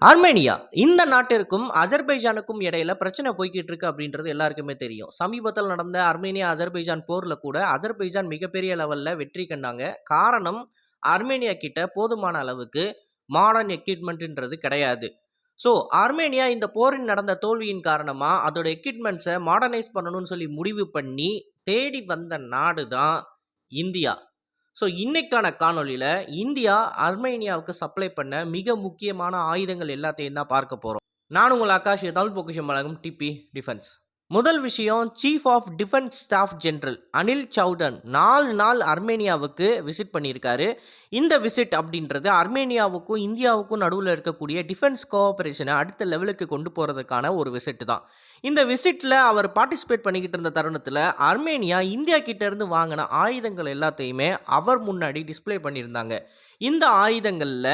Armenia இந்த நாட்டிற்கும் அஜர்பைஜானுக்கும் இடையில பிரச்சனை போய்கிட்டு இருக்கு அப்படின்றது எல்லாருக்குமே தெரியும். சமீபத்தில் நடந்த அர்மேனியா அஜர்பைஜான் போர்ல கூட அஜர்பைஜான் மிகப்பெரிய லெவல்ல வெற்றி கண்டாங்க. காரணம், அர்மேனியா கிட்ட போதுமான அளவுக்கு மாடர்ன் எக்யூப்மெண்ட்ன்றது கிடையாது. ஸோ ஆர்மேனியா இந்த போரின் நடந்த தோல்வியின் காரணமா அதோட எக்யூப்மெண்ட்ஸை மாடர்னைஸ் பண்ணணும்னு சொல்லி முடிவு பண்ணி தேடி வந்த நாடு தான் இந்தியா. ஸோ இன்னைக்கான காணொலியில் இந்தியா அர்மேனியாவுக்கு சப்ளை பண்ண மிக முக்கியமான ஆயுதங்கள் எல்லாத்தையும் தான் பார்க்க போகிறோம். நான் உங்கள் ஆகாஷ், தமிழ் பொக்கிஷம் வழங்கும் டிபி டிஃபென்ஸ். முதல் விஷயம், chief of defence staff general Anil Chauhan 4 நாள் அர்மேனியாவுக்கு விசிட் பண்ணியிருக்காரு. இந்த விசிட் அப்படின்றது அர்மேனியாவுக்கும் இந்தியாவுக்கும் நடுவில் இருக்கக்கூடிய டிஃபென்ஸ் கோஆபரேஷனை அடுத்த லெவலுக்கு கொண்டு போகிறதுக்கான ஒரு விசிட் தான். இந்த விசிட்டில் அவர் பார்ட்டிசிபேட் பண்ணிக்கிட்டு இருந்த தருணத்தில் அர்மேனியா இந்தியா கிட்டேருந்து வாங்கின ஆயுதங்கள் எல்லாத்தையுமே அவர் முன்னாடி டிஸ்பிளே பண்ணியிருந்தாங்க. இந்த ஆயுதங்களில்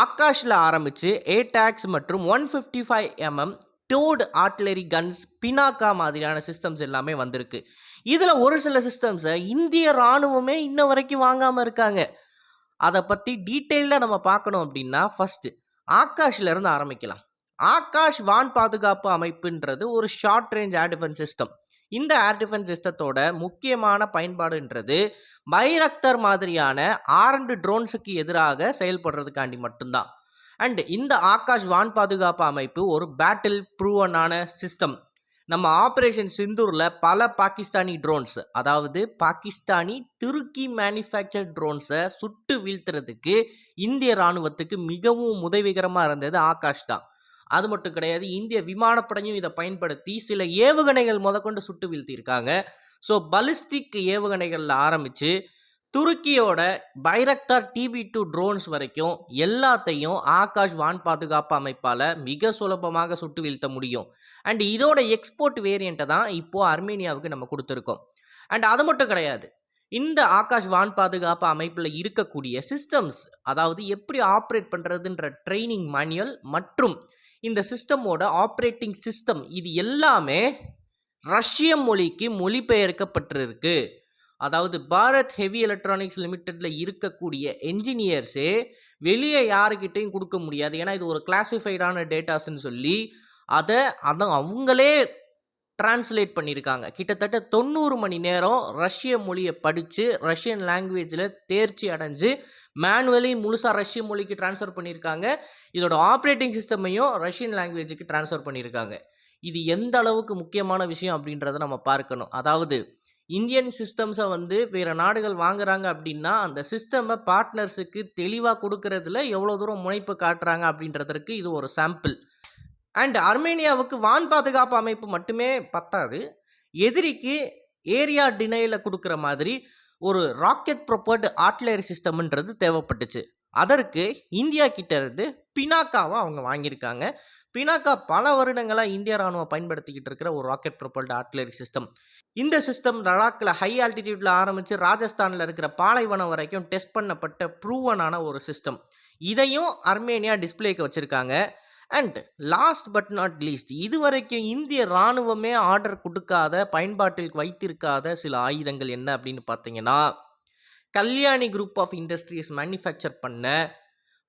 ஆகாஷில் ஆரம்பித்து ஏடாக்ஸ் மற்றும் 155mm டோட் ஆர்ட்லரி கன்ஸ், பினாக்கா மாதிரியான சிஸ்டம்ஸ் எல்லாமே வந்திருக்கு. இதில் ஒரு சில சிஸ்டம்ஸை இந்திய இராணுவமே இன்ன வரைக்கும் வாங்காமல் இருக்காங்க. அதை பற்றி டீட்டெயிலாக நம்ம பார்க்கணும் அப்படின்னா ஃபஸ்ட்டு ஆகாஷ்லேருந்து ஆரம்பிக்கலாம். ஆகாஷ் வான் பாதுகாப்பு அமைப்புன்றது ஒரு short range air defence system. இந்த ஏர் டிஃபென்ஸ் சிஸ்டத்தோட முக்கியமான பயன்பாடுன்றது பைரக்தர் மாதிரியான ஆரண்டு ட்ரோன்ஸுக்கு எதிராக செயல்படுறதுக்காண்டி மட்டும்தான். அண்ட் இந்த ஆகாஷ் வான் பாதுகாப்பு அமைப்பு ஒரு பேட்டில் ப்ரூவனான சிஸ்டம். நம்ம ஆப்ரேஷன் சிந்தூரில் பல பாகிஸ்தானி ட்ரோன்ஸ், அதாவது பாகிஸ்தானி துருக்கி மேனுஃபேக்சர் ட்ரோன்ஸை சுட்டு வீழ்த்துறதுக்கு இந்திய இராணுவத்துக்கு மிகவும் உதவிகரமாக இருந்தது ஆகாஷ் தான். அது மட்டும் கிடையாது, இந்திய விமானப்படையும் இதை பயன்படுத்தி சில ஏவுகணைகள் முதற்கொண்டு சுட்டு வீழ்த்தியிருக்காங்க. ஸோ பலிஸ்டிக் ஏவுகணைகளில் ஆரம்பித்து துருக்கியோட பைரக்தார் TB2 ட்ரோன்ஸ் வரைக்கும் எல்லாத்தையும் ஆகாஷ் வான் பாதுகாப்பு அமைப்பால் மிக சுலபமாக சுட்டு வீழ்த்த முடியும். அண்ட் இதோட எக்ஸ்போர்ட் வேரியண்ட்டை தான் இப்போது அர்மேனியாவுக்கு நம்ம கொடுத்துருக்கோம். அண்ட் அது மட்டும் கிடையாது, இந்த ஆகாஷ் வான் பாதுகாப்பு அமைப்பில் இருக்கக்கூடிய சிஸ்டம்ஸ், அதாவது எப்படி ஆப்ரேட் பண்ணுறதுன்ற ட்ரைனிங் மேனுவல் மற்றும் இந்த சிஸ்டமோட ஆப்ரேட்டிங் சிஸ்டம், இது எல்லாமே ரஷ்ய மொழிக்கு மொழிபெயர்க்கப்பட்டிருக்கு. அதாவது பாரத் ஹெவி எலக்ட்ரானிக்ஸ் லிமிட்டெடில் இருக்கக்கூடிய என்ஜினியர்ஸே வெளியே யாருக்கிட்டையும் கொடுக்க முடியாது, ஏன்னா இது ஒரு கிளாசிஃபைடான டேட்டாஸ்ன்னு சொல்லி அதை அவங்களே டிரான்ஸ்லேட் பண்ணியிருக்காங்க. கிட்டத்தட்ட 90 மணி நேரம் ரஷ்ய மொழியை படித்து ரஷ்யன் லாங்குவேஜில் தேர்ச்சி அடைஞ்சு மேனுவலி முழுசாக ரஷ்ய மொழிக்கு ட்ரான்ஸ்ஃபர் பண்ணியிருக்காங்க. இதோட ஆப்ரேட்டிங் சிஸ்டமையும் ரஷ்யன் லாங்குவேஜுக்கு ட்ரான்ஸ்ஃபர் பண்ணியிருக்காங்க. இது எந்த அளவுக்கு முக்கியமான விஷயம் அப்படின்றத நம்ம பார்க்கணும். அதாவது இந்தியன் சிஸ்டம்ஸை வேறு நாடுகள் வாங்குறாங்க அப்படின்னா அந்த சிஸ்டமை பார்ட்னர்ஸுக்கு தெளிவாக கொடுக்கறதுல எவ்வளோ தூரம் முனைப்பு காட்டுறாங்க அப்படின்றதற்கு இது ஒரு சாம்பிள். அண்ட் அர்மேனியாவுக்கு வான் பாதுகாப்பு அமைப்பு மட்டுமே பத்தாது, எதிரிக்கு ஏரியா டினையில் கொடுக்குற மாதிரி ஒரு ராக்கெட் ப்ரொப்பர்டு ஆர்ட்லரி சிஸ்டம்ன்றது தேவைப்பட்டுச்சு. அதற்கு இந்தியா கிட்டேருந்து பினாக்காவை அவங்க வாங்கியிருக்காங்க. பினாக்கா பல வருடங்களாக இந்திய ராணுவம் பயன்படுத்திக்கிட்டு இருக்கிற ஒரு ராக்கெட் ப்ரொப்பல்டு ஆர்ட்லரி சிஸ்டம். இந்த சிஸ்டம் லடாக்கில் ஹை ஆல்டிடியூட்டில் ஆரம்பித்து ராஜஸ்தானில் இருக்கிற பாலைவனம் வரைக்கும் டெஸ்ட் பண்ணப்பட்ட ப்ரூவனான ஒரு சிஸ்டம். இதையும் அர்மேனியா டிஸ்பிளேக்கு வச்சுருக்காங்க. And last but not least, இது வரைக்கும் இந்திய இராணுவமே ஆர்டர் கொடுக்காத, பயன்பாட்டில் வைத்திருக்காத சில ஆயுதங்கள் என்ன அப்படின்னு பார்த்தீங்கன்னா, Kalyani group of industries manufacture பண்ண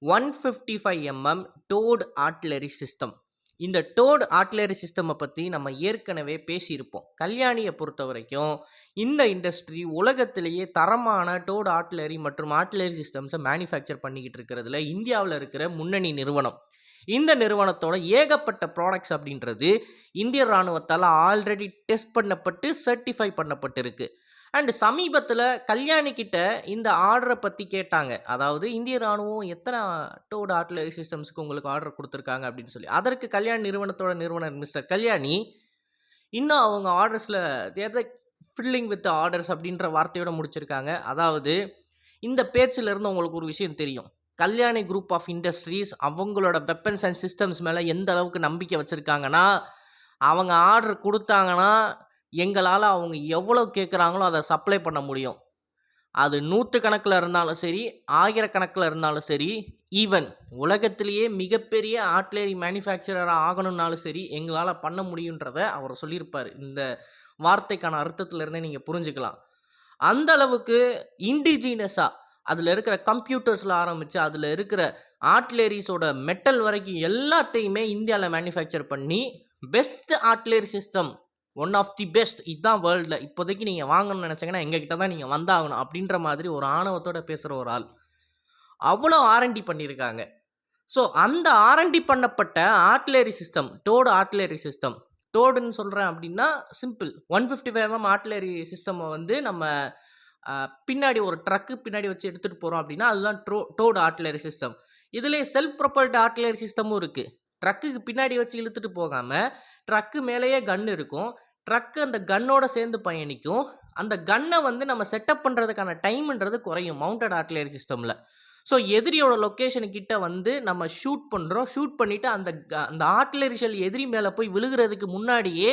155mm டோட் ஆர்ட்லரி சிஸ்டம். இந்த டோட் ஆர்ட்லரி சிஸ்டமை பற்றி நம்ம ஏற்கனவே பேசியிருப்போம். கல்யாணியை பொறுத்த வரைக்கும் இந்த இண்டஸ்ட்ரி உலகத்திலேயே தரமான டோட் ஆர்ட்லரி மற்றும் ஆர்ட்லரி சிஸ்டம்ஸை மேனுஃபேக்சர் பண்ணிக்கிட்டு இருக்கிறதுல இந்தியாவில் இருக்கிற முன்னணி நிறுவனம். இந்த நிறுவனத்தோட ஏகப்பட்ட ப்ராடக்ட்ஸ் அப்படின்றது இந்திய இராணுவத்தால் ஆல்ரெடி டெஸ்ட் பண்ணப்பட்டு சர்டிஃபை பண்ணப்பட்டிருக்கு. அண்ட் சமீபத்தில் கல்யாணி கிட்ட இந்த ஆர்டரை பற்றி கேட்டாங்க. அதாவது இந்திய இராணுவம் எத்தனை டோட் ஆர்ட்லரி சிஸ்டம்ஸுக்கு உங்களுக்கு ஆர்டர் கொடுத்துருக்காங்க அப்படின்னு சொல்லி. அதற்கு கல்யாணி நிறுவனத்தோட நிறுவனர் மிஸ்டர் கல்யாணி இன்னும் அவங்க ஆர்டர்ஸில் எதை ஃபில்லிங் வித் ஆர்டர்ஸ் அப்படின்ற வார்த்தையோட முடிச்சிருக்காங்க. அதாவது இந்த பேச்சிலிருந்து உங்களுக்கு ஒரு விஷயம் தெரியும், கல்யாணி குரூப் ஆஃப் இண்டஸ்ட்ரீஸ் அவங்களோட வெப்பன்ஸ் அண்ட் சிஸ்டம்ஸ் மேலே எந்த அளவுக்கு நம்பிக்கை வச்சுருக்காங்கன்னா, அவங்க ஆர்டர் கொடுத்தாங்கன்னா எங்களால் அவங்க எவ்வளோ கேட்குறாங்களோ அதை சப்ளை பண்ண முடியும். அது 100 கணக்கில் இருந்தாலும் சரி, 1000 கணக்கில் இருந்தாலும் சரி, ஈவன் உலகத்திலேயே மிகப்பெரிய ஆர்ட்லரி மேனுஃபேக்சரராக ஆகணும்னாலும் சரி எங்களால் பண்ண முடியுன்றதை அவர் சொல்லியிருப்பார். இந்த வார்த்தைக்கான அர்த்தத்திலேருந்தே நீங்கள் புரிஞ்சுக்கலாம். அந்த அளவுக்கு இண்டிஜினஸாக அதில் இருக்கிற கம்ப்யூட்டர்ஸில் ஆரம்பித்து அதில் இருக்கிற ஆர்ட்லரிஸோட மெட்டல் வரைக்கும் எல்லாத்தையுமே இந்தியாவில் மேனுஃபேக்சர் பண்ணி best artillery system, one of the best, இதுதான் வேர்ல்டில் இப்போதைக்கு நீங்கள் வாங்கணும்னு நினச்சிங்கன்னா எங்ககிட்ட தான் நீங்கள் வந்தாகணும் அப்படின்ற மாதிரி ஒரு ஆணவத்தோட பேசுகிற ஒரு ஆள். அவ்வளோ ஆர்என்டி பண்ணியிருக்காங்க. ஸோ அந்த ஆர்என்டி பண்ணப்பட்ட ஆர்ட்லரி சிஸ்டம், டோடு ஆர்ட்லரி சிஸ்டம், டோடுன்னு சொல்கிறேன் அப்படின்னா சிம்பிள், 155mm ஆர்ட்லரி சிஸ்டமை வந்து நம்ம பின்னாடி ஒரு ட்ரக்கு பின்னாடி வச்சு எடுத்துகிட்டு போகிறோம் அப்படின்னா அதுதான் டோடு ஆர்ட்லரி சிஸ்டம். இதுலேயே செல்ஃப் ப்ரொப்பல்டு ஆர்ட்லரி சிஸ்டமும் இருக்குது. ட்ரக்குக்கு பின்னாடி வச்சு இழுத்துட்டு போகாமல் ட்ரக்கு மேலேயே கன் இருக்கும், ட்ரக்கு அந்த கன்னோட சேர்ந்து பயணிக்கும். அந்த கன்னை வந்து நம்ம செட்டப் பண்ணுறதுக்கான டைம்ன்றது குறையும் மவுண்டட் ஆர்ட்லரி சிஸ்டமில். ஸோ எதிரியோட லொக்கேஷனுக்கிட்ட வந்து நம்ம ஷூட் பண்ணுறோம், ஷூட் பண்ணிவிட்டு அந்த ஆர்ட்லரி ஷெல் எதிரி மேலே போய் விழுகிறதுக்கு முன்னாடியே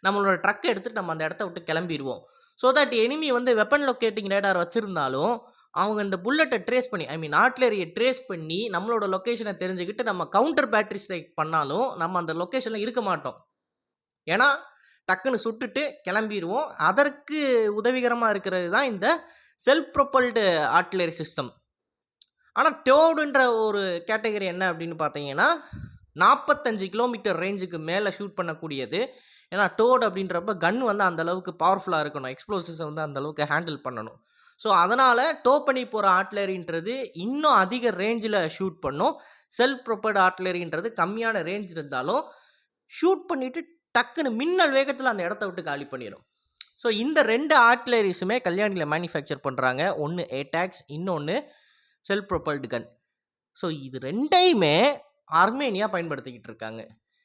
நம்மளோட ட்ரக்கை எடுத்துகிட்டு நம்ம அந்த இடத்த விட்டு கிளம்பிடுவோம். ஸோ தட் எனிமி வந்து வெப்பன் லொக்கேட்டிங் ரேடார் வச்சுருந்தாலும் அவங்க இந்த புல்லட்டை ட்ரேஸ் பண்ணி, ஐ மீன் ஆர்ட்லரியை ட்ரேஸ் பண்ணி நம்மளோட லொக்கேஷனை தெரிஞ்சுக்கிட்டு நம்ம கவுண்டர் பேட்டரி ஸ்ட்ரைக் பண்ணாலும் நம்ம அந்த லொக்கேஷனில் இருக்க மாட்டோம். ஏன்னா டக்குன்னு சுட்டுட்டு கிளம்பிடுவோம். அதற்கு உதவிகரமாக இருக்கிறது தான் இந்த செல்ஃப் ப்ரொப்பல்டு ஆர்ட்லரி சிஸ்டம். ஆனால் டோடுன்ற ஒரு கேட்டகரி என்ன அப்படின்னு பார்த்தீங்கன்னா 45 கிலோமீட்டர் ரேஞ்சுக்கு மேலே ஷூட் பண்ணக்கூடியது. ஏன்னா டோடு அப்படின்றப்ப கன் வந்து அந்தளவுக்கு பவர்ஃபுல்லாக இருக்கணும், எக்ஸ்ப்ளோசிவ்ஸை வந்து அந்தளவுக்கு ஹேண்டில் பண்ணணும். ஸோ அதனால் டோ பண்ணி போகிற ஆர்ட்லரின்றது இன்னும் அதிக ரேஞ்சில் ஷூட் பண்ணும். செல்ஃப் ப்ரொப்பல்டு ஆர்ட்லரின்றது கம்மியான ரேஞ்ச் இருந்தாலும் ஷூட் பண்ணிவிட்டு டக்குன்னு மின்னல் வேகத்தில் அந்த இடத்த விட்டு காலி பண்ணிடும். ஸோ இந்த 2 ஆர்ட்லரிஸுமே கல்யாணியில் மேனுஃபேக்சர் பண்ணுறாங்க. ஒன்று ஏடாக்ஸ், இன்னொன்று செல்ஃப் ப்ரொப்பல்டு கன். ஸோ இது ரெண்டையுமே ஆர்மேனியா பயன்படுத்திக்கிட்டு இருக்காங்க.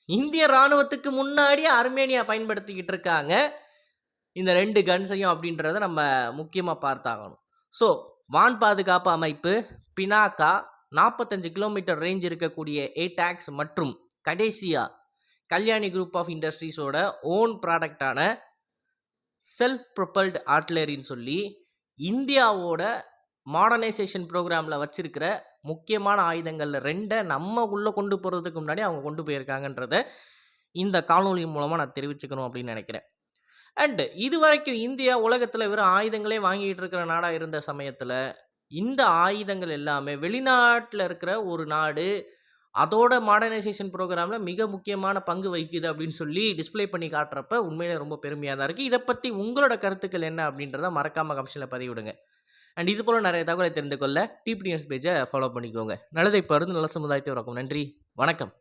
இந்திய இராணுவத்துக்கு முன்னாடி ஆர்மேனியா பயன்படுத்திக்கிட்டு இருக்காங்க இந்த 2 கன்ஸையும் அப்படின்றத நம்ம முக்கியமாக பார்த்தாகணும். ஸோ வான் பாதுகாப்பு அமைப்பு பினாக்கா 45 கிலோமீட்டர் ரேஞ்ச் இருக்கக்கூடிய ஏடாக்ஸ் மற்றும் கடைசியாக கல்யாணி குரூப் ஆஃப் இண்டஸ்ட்ரீஸோட ஓன் ப்ராடக்டான செல்ஃப் ப்ரொப்பல்டு ஆர்ட்லரின்னு சொல்லி இந்தியாவோட மாடர்னைசேஷன் ப்ரோக்ராமில் வச்சிருக்கிற முக்கியமான ஆயுதங்களில் 2 நம்ம உள்ளே கொண்டு போகிறதுக்கு முன்னாடி அவங்க கொண்டு போயிருக்காங்கன்றத இந்த காணொலி மூலமாக நான் தெரிவிச்சுக்கணும் அப்படின்னு நினைக்கிறேன். அண்டு இது வரைக்கும் இந்தியா உலகத்தில் வெறும் ஆயுதங்களே வாங்கிட்டு இருக்கிற நாடாக இருந்த சமயத்தில் இந்த ஆயுதங்கள் எல்லாமே வெளிநாட்டில் இருக்கிற ஒரு நாடு அதோட மாடர்னைசேஷன் ப்ரோக்ராமில் மிக முக்கியமான பங்கு வகிக்குது அப்படின்னு சொல்லி டிஸ்பிளே பண்ணி காட்டுறப்ப உண்மையிலே ரொம்ப பெருமையாக தான் இருக்குது. இதை பற்றி உங்களோட கருத்துக்கள் என்ன அப்படின்றத மறக்காமல் கமெண்ட்ஸில் பதிவிடுங்க. அண்ட் இது போல் நிறைய தகவலை தெரிந்து கொள்ள டிபி நியூஸ் பேஜை ஃபாலோ பண்ணிக்கோங்க. நல்லதை பருந்து நல்ல சமுதாயத்தை உருவாக்கும். நன்றி, வணக்கம்.